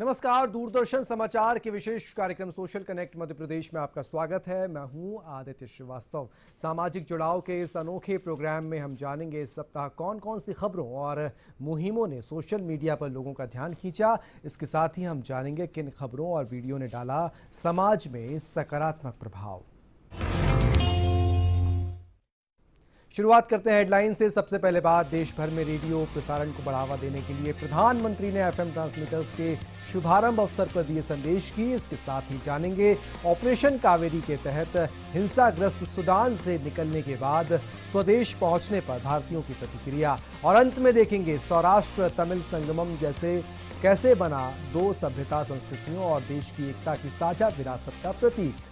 नमस्कार, दूरदर्शन समाचार के विशेष कार्यक्रम सोशल कनेक्ट मध्य प्रदेश में आपका स्वागत है। मैं हूं आदित्य श्रीवास्तव। सामाजिक जुड़ाव के इस अनोखे प्रोग्राम में हम जानेंगे इस सप्ताह कौन कौन सी खबरों और मुहिमों ने सोशल मीडिया पर लोगों का ध्यान खींचा। इसके साथ ही हम जानेंगे किन खबरों और वीडियो ने डाला समाज में सकारात्मक प्रभाव। शुरुआत करते हैं हेडलाइन से। सबसे पहले बात, देश भर में रेडियो प्रसारण को बढ़ावा देने के लिए प्रधानमंत्री ने एफएम ट्रांसमीटर्स के शुभारंभ अवसर पर दिए संदेश की। इसके साथ ही जानेंगे ऑपरेशन कावेरी के तहत हिंसाग्रस्त सूडान से निकलने के बाद स्वदेश पहुंचने पर भारतीयों की प्रतिक्रिया। और अंत में देखेंगे सौराष्ट्र तमिल संगमम जैसे कैसे बना दो सभ्यता, संस्कृतियों और देश की एकता की साझा विरासत का प्रतीक।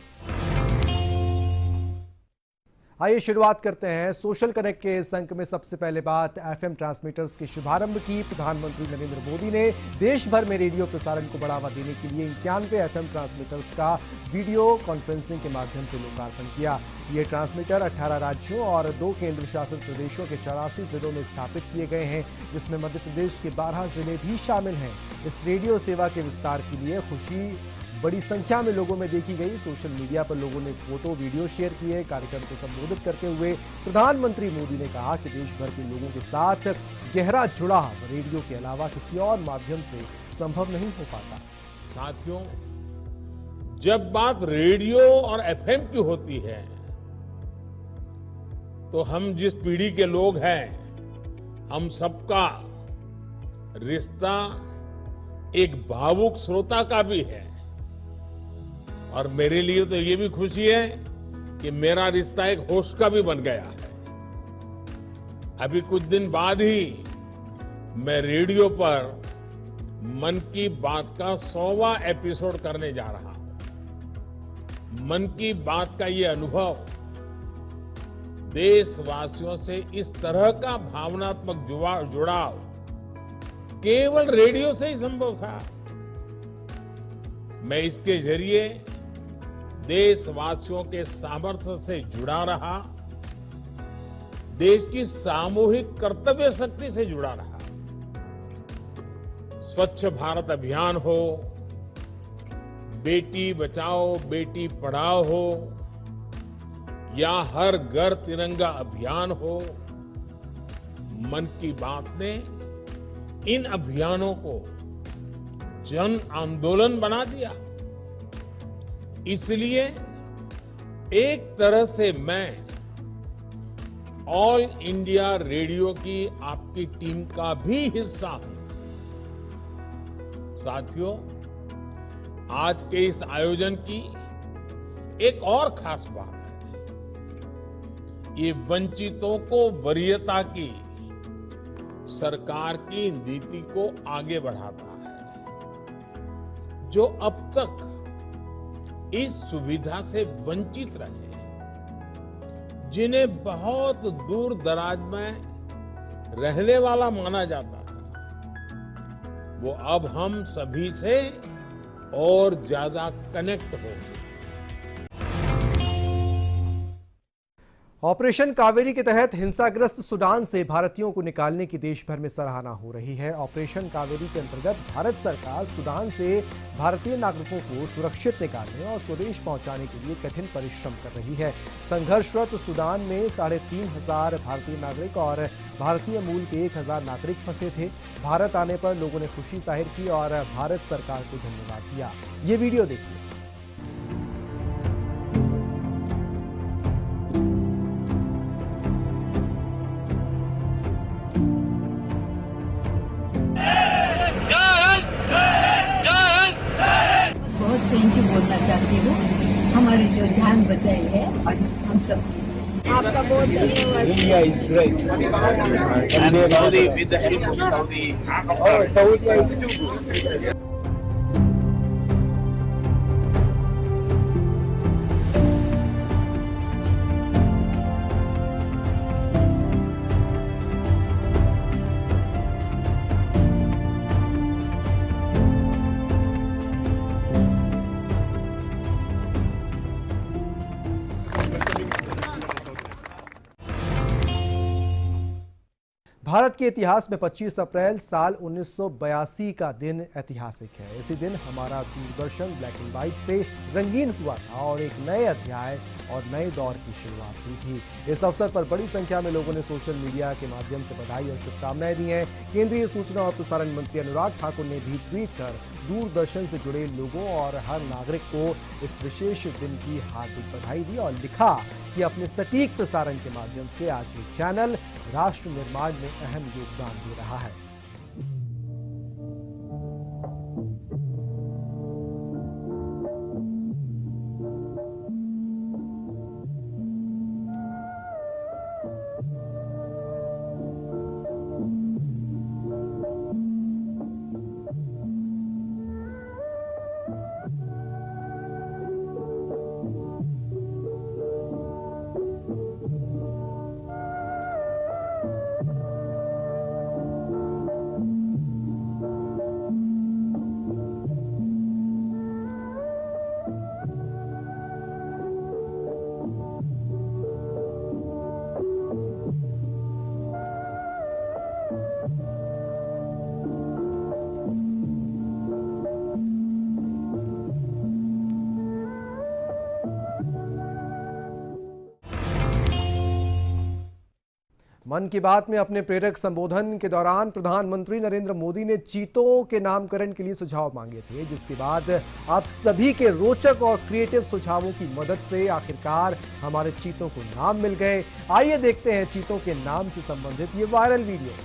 आइए शुरुआत करते हैं सोशल कनेक्ट के इस अंक में। सबसे पहले बात, एफएम ट्रांसमीटर्स के शुभारंभ की। प्रधानमंत्री नरेंद्र मोदी ने देश भर में रेडियो प्रसारण को बढ़ावा देने के लिए 91 एफएम ट्रांसमीटर्स का वीडियो कॉन्फ्रेंसिंग के माध्यम से लोकार्पण किया। ये ट्रांसमीटर 18 राज्यों और 2 केंद्र शासित प्रदेशों के 84 जिलों में स्थापित किए गए हैं, जिसमें मध्य प्रदेश के 12 जिले भी शामिल हैं। इस रेडियो सेवा के विस्तार के लिए खुशी बड़ी संख्या में लोगों में देखी गई। सोशल मीडिया पर लोगों ने फोटो वीडियो शेयर किए। कार्यक्रम को संबोधित करते हुए प्रधानमंत्री मोदी ने कहा कि देश भर के लोगों के साथ गहरा जुड़ाव रेडियो के अलावा किसी और माध्यम से संभव नहीं हो पाता। साथियों, जब बात रेडियो और एफएम की होती है तो हम जिस पीढ़ी के लोग हैं, हम सबका रिश्ता एक भावुक श्रोता का भी है। और मेरे लिए तो ये भी खुशी है कि मेरा रिश्ता एक होस्ट का भी बन गया है। अभी कुछ दिन बाद ही मैं रेडियो पर मन की बात का 100वां एपिसोड करने जा रहा हूं। मन की बात का ये अनुभव देशवासियों से इस तरह का भावनात्मक जुड़ाव केवल रेडियो से ही संभव था। मैं इसके जरिए देशवासियों के सामर्थ्य से जुड़ा रहा, देश की सामूहिक कर्तव्य शक्ति से जुड़ा रहा। स्वच्छ भारत अभियान हो, बेटी बचाओ बेटी पढ़ाओ हो, या हर घर तिरंगा अभियान हो, मन की बात ने इन अभियानों को जन आंदोलन बना दिया। इसलिए एक तरह से मैं ऑल इंडिया रेडियो की आपकी टीम का भी हिस्सा हूं। साथियों, आज के इस आयोजन की एक और खास बात है। ये वंचितों को वरीयता की सरकार की नीति को आगे बढ़ाता है, जो अब तक इस सुविधा से वंचित रहे, जिन्हें बहुत दूर दराज में रहने वाला माना जाता था, वो अब हम सभी से और ज्यादा कनेक्ट होंगे। ऑपरेशन कावेरी के तहत हिंसाग्रस्त सूडान से भारतीयों को निकालने की देश भर में सराहना हो रही है। ऑपरेशन कावेरी के अंतर्गत भारत सरकार सूडान से भारतीय नागरिकों को सुरक्षित निकालने और स्वदेश पहुंचाने के लिए कठिन परिश्रम कर रही है। संघर्षरत सूडान में 3500 भारतीय नागरिक और भारतीय मूल के 1000 नागरिक फंसे थे। भारत आने पर लोगों ने खुशी जाहिर की और भारत सरकार को धन्यवाद दिया। ये वीडियो देखिए। थैंक यू बोलना चाहती हूँ, हमारी जो जान बचाई है हम सब। आपका बहुत धन्यवाद। India is great. And Saudi, with the help of Saudi. Oh, Saudi is too good. Bharat के इतिहास में 25 अप्रैल साल 1982 का दिन ऐतिहासिक है। इसी दिन हमारा दूरदर्शन ब्लैक एंड व्हाइट से रंगीन हुआ था और एक नए अध्याय और नए दौर की शुरुआत हुई थी। इस अवसर पर बड़ी संख्या में लोगों ने सोशल मीडिया के माध्यम से बधाई और शुभकामनाएं दी हैं। केंद्रीय सूचना और प्रसारण मंत्री अनुराग ठाकुर ने भी ट्वीट कर दूरदर्शन से जुड़े लोगों और हर नागरिक को इस विशेष दिन की हार्दिक बधाई दी और लिखा कि अपने सटीक प्रसारण के माध्यम से आज ये चैनल राष्ट्र निर्माण में अहम योगदान दे रहा है। मन की बात में अपने प्रेरक संबोधन के दौरान प्रधानमंत्री नरेंद्र मोदी ने चीतों के नामकरण के लिए सुझाव मांगे थे, जिसके बाद आप सभी के रोचक और क्रिएटिव सुझावों की मदद से आखिरकार हमारे चीतों को नाम मिल गए। आइए देखते हैं चीतों के नाम से संबंधित ये वायरल वीडियो।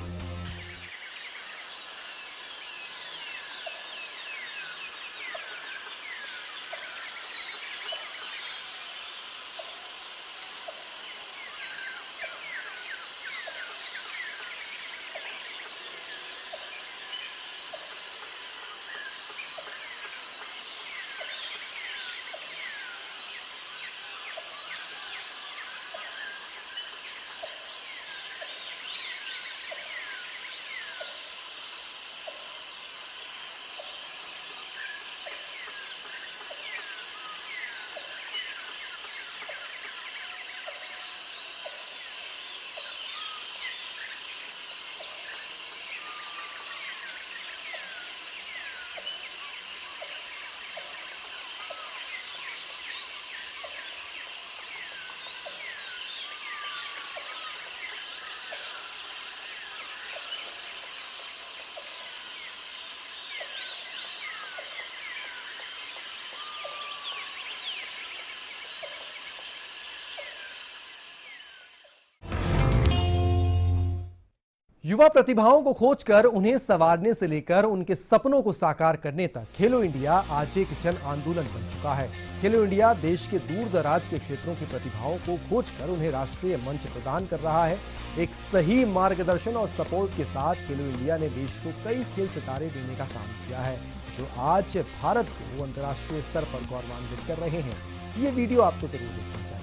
युवा प्रतिभाओं को खोजकर उन्हें संवारने से लेकर उनके सपनों को साकार करने तक खेलो इंडिया आज एक जन आंदोलन बन चुका है। खेलो इंडिया देश के दूर दराज के क्षेत्रों की प्रतिभाओं को खोजकर उन्हें राष्ट्रीय मंच प्रदान कर रहा है। एक सही मार्गदर्शन और सपोर्ट के साथ खेलो इंडिया ने देश को कई खेल सितारे देने का काम किया है, जो आज भारत को अंतर्राष्ट्रीय स्तर पर गौरवान्वित कर रहे हैं। ये वीडियो आपको जरूर देखना चाहिए।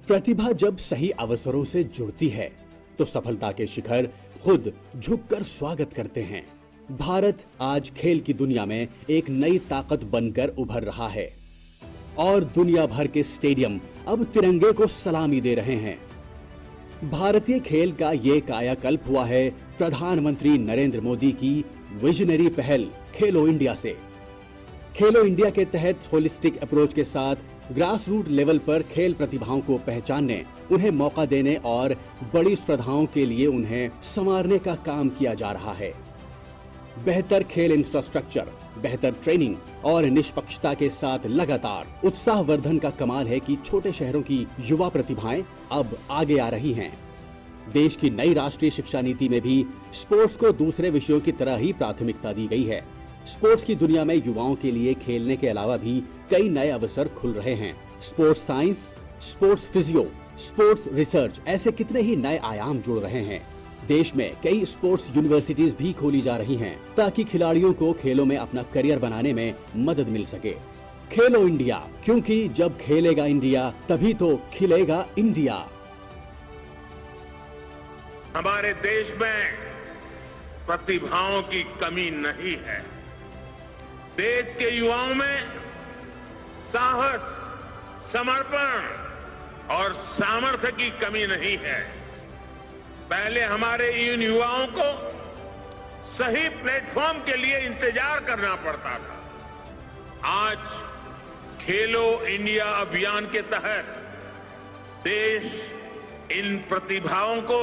प्रतिभा जब सही अवसरों से जुड़ती है तो सफलता के शिखर खुद झुककर स्वागत करते हैं। भारत आज खेल की दुनिया में एक नई ताकत बनकर उभर रहा है और दुनिया भर के स्टेडियम अब तिरंगे को सलामी दे रहे हैं। भारतीय खेल का ये कायाकल्प हुआ है प्रधानमंत्री नरेंद्र मोदी की विजनरी पहल खेलो इंडिया से। खेलो इंडिया के तहत होलिस्टिक अप्रोच के साथ ग्रास रूट लेवल पर खेल प्रतिभाओं को पहचानने, उन्हें मौका देने और बड़ी स्पर्धाओं के लिए उन्हें संवारने का काम किया जा रहा है। बेहतर खेल इंफ्रास्ट्रक्चर, बेहतर ट्रेनिंग और निष्पक्षता के साथ लगातार उत्साहवर्धन का कमाल है कि छोटे शहरों की युवा प्रतिभाएं अब आगे आ रही हैं। देश की नई राष्ट्रीय शिक्षा नीति में भी स्पोर्ट्स को दूसरे विषयों की तरह ही प्राथमिकता दी गई है। स्पोर्ट्स की दुनिया में युवाओं के लिए खेलने के अलावा भी कई नए अवसर खुल रहे हैं। Sports science, sports physio, sports research, ऐसे कितने ही नए आयाम जुड़ रहे हैं। देश में कई स्पोर्ट्स यूनिवर्सिटीज भी खोली जा रही हैं ताकि खिलाड़ियों को खेलों में अपना करियर बनाने में मदद मिल सके। खेलो इंडिया, क्योंकि जब खेलेगा इंडिया तभी तो खिलेगा इंडिया। हमारे देश में प्रतिभाओं की कमी नहीं है। देश के युवाओं में साहस, समर्पण और सामर्थ्य की कमी नहीं है। पहले हमारे इन युवाओं को सही प्लेटफॉर्म के लिए इंतजार करना पड़ता था। आज खेलो इंडिया अभियान के तहत देश इन प्रतिभाओं को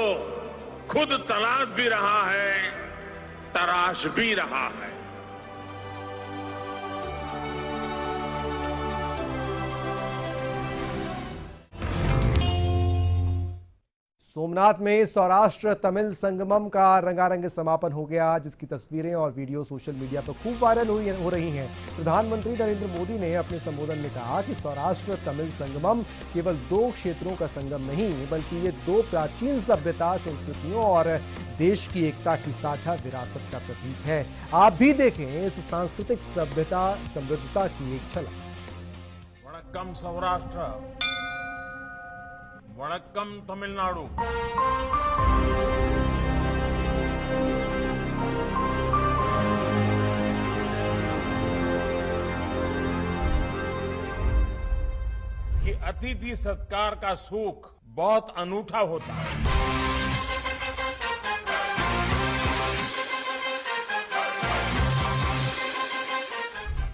खुद तलाश भी रहा है, तराश भी रहा है। सोमनाथ में सौराष्ट्र तमिल संगमम का रंगारंग समापन हो गया, जिसकी तस्वीरें और वीडियो सोशल मीडिया पर खूब वायरल हो रही हैं। प्रधानमंत्री नरेंद्र मोदी ने अपने संबोधन में कहा कि सौराष्ट्र तमिल संगमम केवल दो क्षेत्रों का संगम नहीं, बल्कि ये दो प्राचीन सभ्यता, संस्कृतियों और देश की एकता की साझा विरासत का प्रतीक है। आप भी देखें इस सांस्कृतिक सभ्यता समृद्धता की एक झलक। वणक्कम सौराष्ट्र, वणक्कम तमिलनाडु। कि अतिथि सत्कार का सुख बहुत अनूठा होता है।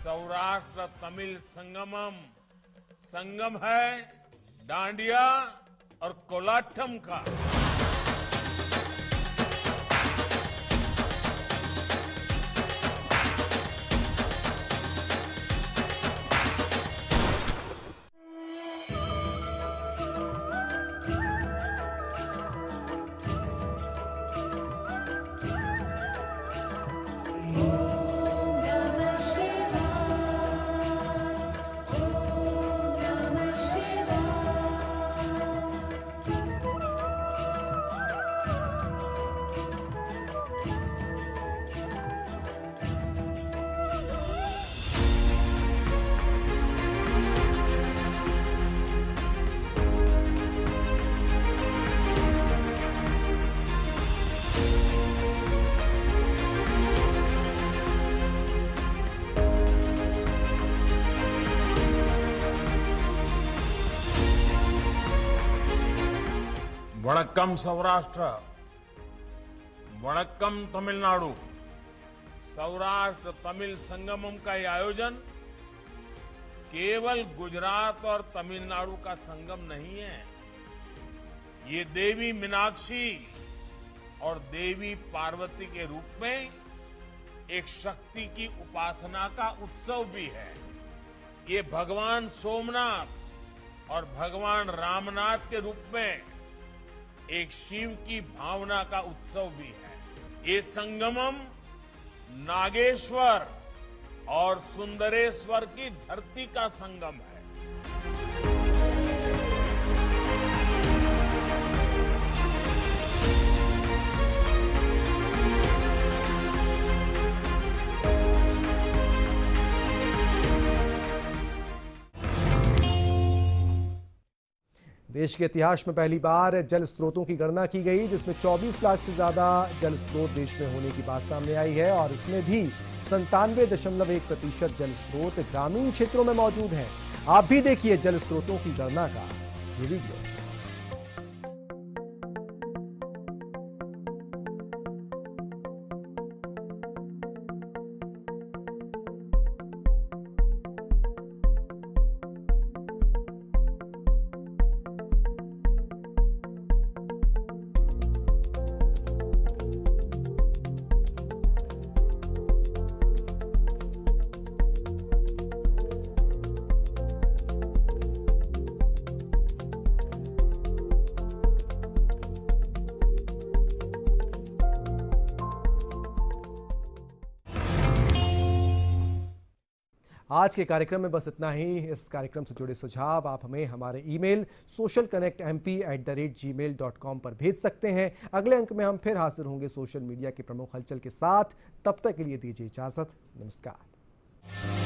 सौराष्ट्र तमिल संगम है डांडिया और कोलाठम का। वणक्कम सौराष्ट्र, वणक्कम तमिलनाडु। सौराष्ट्र तमिल संगमम का ये आयोजन केवल गुजरात और तमिलनाडु का संगम नहीं है। ये देवी मीनाक्षी और देवी पार्वती के रूप में एक शक्ति की उपासना का उत्सव भी है। ये भगवान सोमनाथ और भगवान रामनाथ के रूप में एक शिव की भावना का उत्सव भी है। ये संगमम नागेश्वर और सुंदरेश्वर की धरती का संगम है। देश के इतिहास में पहली बार जल स्रोतों की गणना की गई, जिसमें 24 लाख से ज्यादा जल स्रोत देश में होने की बात सामने आई है और इसमें भी 97.1% जल स्रोत ग्रामीण क्षेत्रों में मौजूद हैं। आप भी देखिए जल स्रोतों की गणना का ये वीडियो। आज के कार्यक्रम में बस इतना ही। इस कार्यक्रम से जुड़े सुझाव आप हमें हमारे ईमेल socialconnectmp@gmail.com पर भेज सकते हैं। अगले अंक में हम फिर हाजिर होंगे सोशल मीडिया के प्रमुख हलचल के साथ। तब तक के लिए दीजिए इजाजत। नमस्कार।